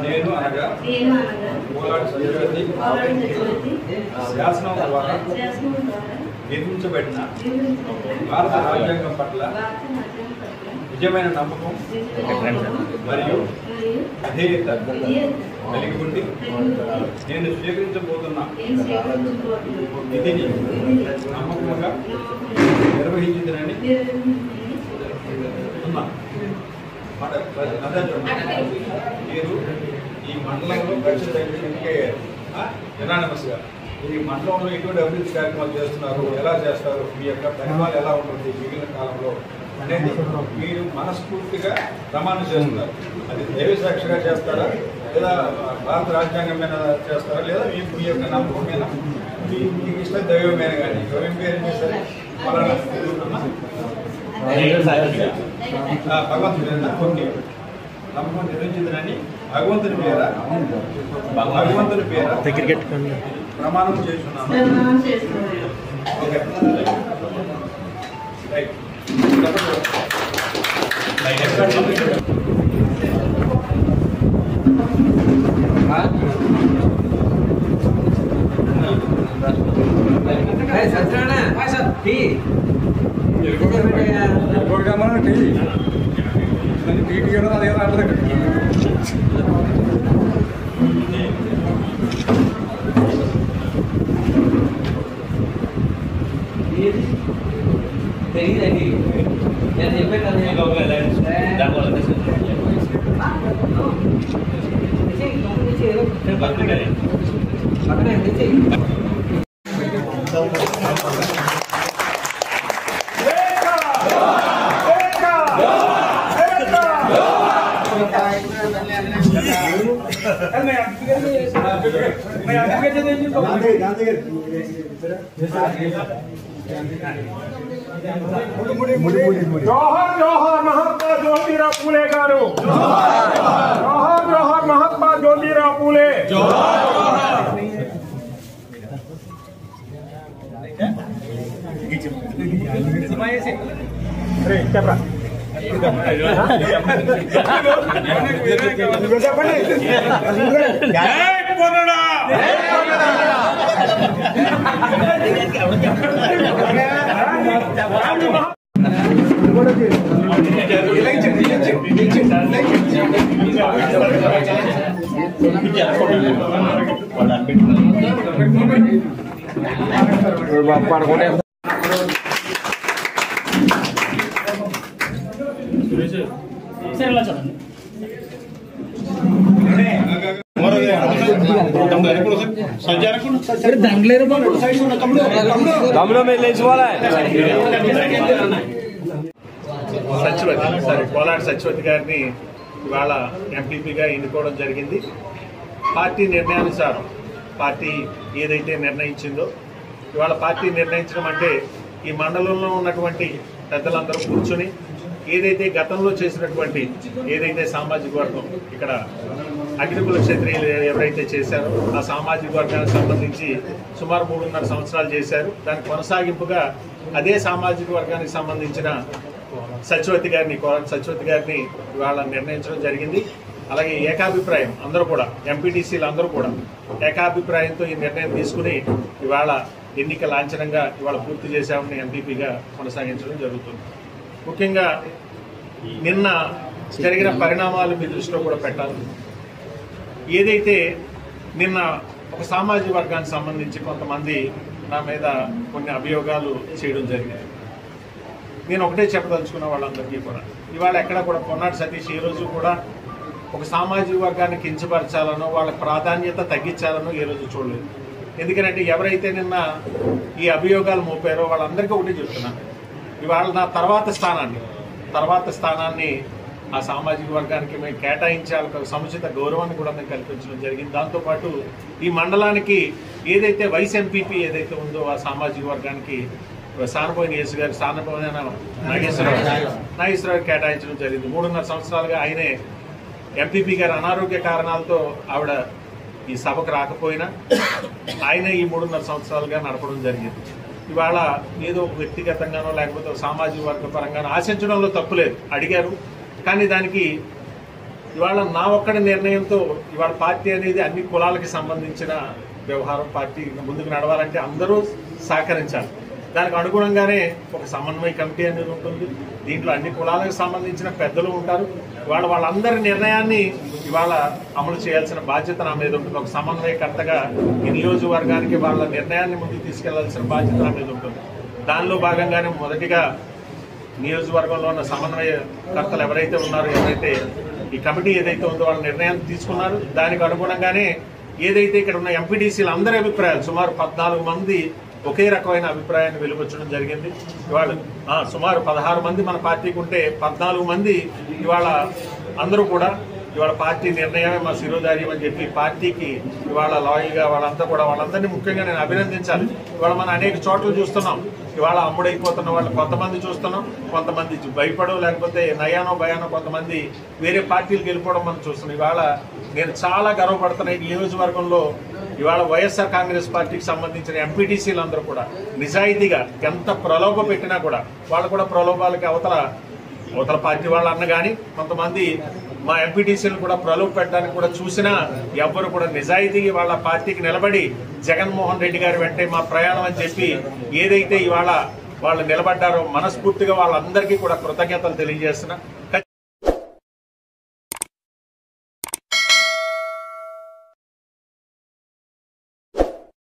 నేను అనగా శాసనం ద్వారా నిర్మించబడిన భారత రాజ్యాంగం పట్ల నిజమైన నమ్మకం మరియు అధేయత కలిగి ఉండి నేను స్వీకరించబోతున్న విధిని నమ్మకంగా నిర్వహించిందని మీరు ఈ మండలంలో ఎనానమస్గా ఈ మండలంలో ఎటువంటి అభివృద్ధి కార్యక్రమాలు చేస్తున్నారు, ఎలా చేస్తారు, మీ యొక్క పరిమాణాలు ఎలా ఉంటుంది మిగిలిన కాలంలో అనేది మీరు మనస్ఫూర్తిగా ప్రమాణం చేస్తున్నారు. అది దైవ సాక్షిగా చేస్తారా, లేదా భారత రాజ్యాంగం మీద చేస్తారా, లేదా మీ యొక్క నమ్మకం మీద మీకు ఇష్టం దైవమైన కానీ దైవం పేరు సరే భగవంతుడైనా కొన్ని నమ్మకం నిర్వహించిందని భగవంతుని పేర ప్రమాణం చేస్తున్నాను. Okay right. जोहर जोहर महात्मा ज्योतिराव फूले गारू, जोहर जोहर महात्मा ज्योतिराव फूले, కోలాటి సత్యవతి గారిని ఇవాళ ఎంపీపీగా ఎన్నుకోవడం జరిగింది. పార్టీ నిర్ణయానుసారం పార్టీ ఏదైతే నిర్ణయించిందో ఇవాళ పార్టీ నిర్ణయించడం అంటే ఈ మండలంలో ఉన్నటువంటి పెద్దలందరూ కూర్చొని ఏదైతే గతంలో చేసినటువంటి ఏదైతే సామాజిక వర్గం ఇక్కడ అగ్నికుల క్షత్రియులు ఎవరైతే చేశారో ఆ సామాజిక వర్గానికి సంబంధించి సుమారు 3.5 సంవత్సరాలు చేశారు. దానికి కొనసాగింపుగా అదే సామాజిక వర్గానికి సంబంధించిన సత్యవతి గారిని ఇవాళ నిర్ణయించడం జరిగింది. అలాగే ఏకాభిప్రాయం అందరూ కూడా ఎంపీటీసీలు అందరూ కూడా ఏకాభిప్రాయంతో ఈ నిర్ణయం తీసుకుని ఇవాళ ఎన్నిక లాంఛనంగా ఇవాళ పూర్తి చేశామని ఎంపీపీగా కొనసాగించడం జరుగుతుంది. ముఖ్యంగా నిన్న జరిగిన పరిణామాలు మీ దృష్టిలో కూడా పెట్టాలి. ఏదైతే నిన్న ఒక సామాజిక వర్గానికి సంబంధించి కొంతమంది నా మీద కొన్ని అభియోగాలు చేయడం జరిగింది. నేను ఒకటే చెప్పదలుచుకున్న వాళ్ళందరికీ కూడా ఇవాళ ఎక్కడ కూడా పొన్నాటి సతీష్ ఈ రోజు కూడా ఒక సామాజిక వర్గాన్ని కించపరచాలనో వాళ్ళ ప్రాధాన్యత తగ్గించాలనో ఏ రోజు చూడలేదు. ఎందుకంటే ఎవరైతే నిన్న ఈ అభియోగాలు మోపారో వాళ్ళందరికీ ఒకటి చెప్తున్నాను, ఇవాళ నా తర్వాత స్థానాన్ని ఆ సామాజిక వర్గానికి మేము కేటాయించాలి, సముచిత గౌరవాన్ని కూడా మేము కల్పించడం జరిగింది. దాంతోపాటు ఈ మండలానికి ఏదైతే వైస్ ఎంపీపీ ఏదైతే ఉందో ఆ సామాజిక వర్గానికి సానబోయిన యేసు గారు సానబోయిన నాగేశ్వరరావు కేటాయించడం జరిగింది. 3.5 సంవత్సరాలుగా ఆయనే ఎంపీపీ గారు అనారోగ్య కారణాలతో ఆవిడ ఈ సభకు రాకపోయినా ఆయనే ఈ 3.5 సంవత్సరాలుగా నడపడం జరిగింది. ఇవాళ ఏదో వ్యక్తిగతంగానో లేకపోతే సామాజిక వర్గ పరంగానో ఆశించడంలో తప్పులేదు, అడిగారు. కానీ దానికి ఇవాళ నా ఒక్కడి నిర్ణయంతో ఇవాళ పార్టీ అనేది అన్ని కులాలకి సంబంధించిన వ్యవహారం. పార్టీ ముందుకు నడవాలంటే అందరూ సహకరించాలి. దానికి అనుగుణంగానే ఒక సమన్వయ కమిటీ అనేది ఉంటుంది. దీంట్లో అన్ని కులాలకు సంబంధించిన పెద్దలు ఉంటారు. వాళ్ళందరి నిర్ణయాన్ని ఇవాళ అమలు చేయాల్సిన బాధ్యత నా మీద ఉంటుంది. ఒక సమన్వయకర్తగా ఈ నియోజకవర్గానికి వాళ్ళ నిర్ణయాన్ని ముందుకు తీసుకెళ్లాల్సిన బాధ్యత నా మీద ఉంటుంది. దానిలో భాగంగానే మొదటిగా నియోజకవర్గంలో ఉన్న సమన్వయకర్తలు ఎవరైతే ఉన్నారో, ఎవరైతే ఈ కమిటీ ఏదైతే ఉందో వాళ్ళ నిర్ణయాన్ని తీసుకున్నారు. దానికి అనుగుణంగానే ఏదైతే ఇక్కడ ఉన్న ఎంపీటీసీలు అందరి అభిప్రాయాలు సుమారు 14 మంది ఒకే రకమైన అభిప్రాయాన్ని వెలువచ్చడం జరిగింది. ఇవాళ సుమారు 16 మంది మన పార్టీకి ఉంటే 14 మంది ఇవాళ అందరూ కూడా ఇవాళ పార్టీ నిర్ణయమే మా శిరోధార్యం అని చెప్పి పార్టీకి ఇవాళ లాయల్గా వాళ్ళందరినీ ముఖ్యంగా నేను అభినందించాలి. ఇవాళ మనం అనేక చోట్ల చూస్తున్నాం, ఇవాళ అమ్ముడైపోతున్న వాళ్ళు కొంతమంది చూస్తున్నాం, కొంతమంది భయపడో లేకపోతే నయానో భయానో కొంతమంది వేరే పార్టీలకు వెళ్ళిపోవడం మనం చూస్తున్నాం. ఇవాళ నేను చాలా గర్వపడుతున్న ఈ నియోజకవర్గంలో ఇవాళ వైఎస్ఆర్ కాంగ్రెస్ పార్టీకి సంబంధించిన ఎంపీటీసీలు అందరూ కూడా నిజాయితీగా ఎంత ప్రలోభ పెట్టినా కూడా వాళ్ళు కూడా ప్రలోభాలకి అవతల పార్టీ వాళ్ళు అన్న కానీ కొంతమంది మా ఎంపీటీసీలు కూడా ప్రలోభ పెట్టడానికి కూడా చూసినా ఎవ్వరు కూడా నిజాయితీగా వాళ్ళ పార్టీకి నిలబడి జగన్మోహన్ రెడ్డి గారి వెంటే మా ప్రయాణం అని చెప్పి ఏదైతే ఇవాళ వాళ్ళు నిలబడ్డారో మనస్ఫూర్తిగా వాళ్ళందరికీ కూడా కృతజ్ఞతలు తెలియజేస్తున్నా.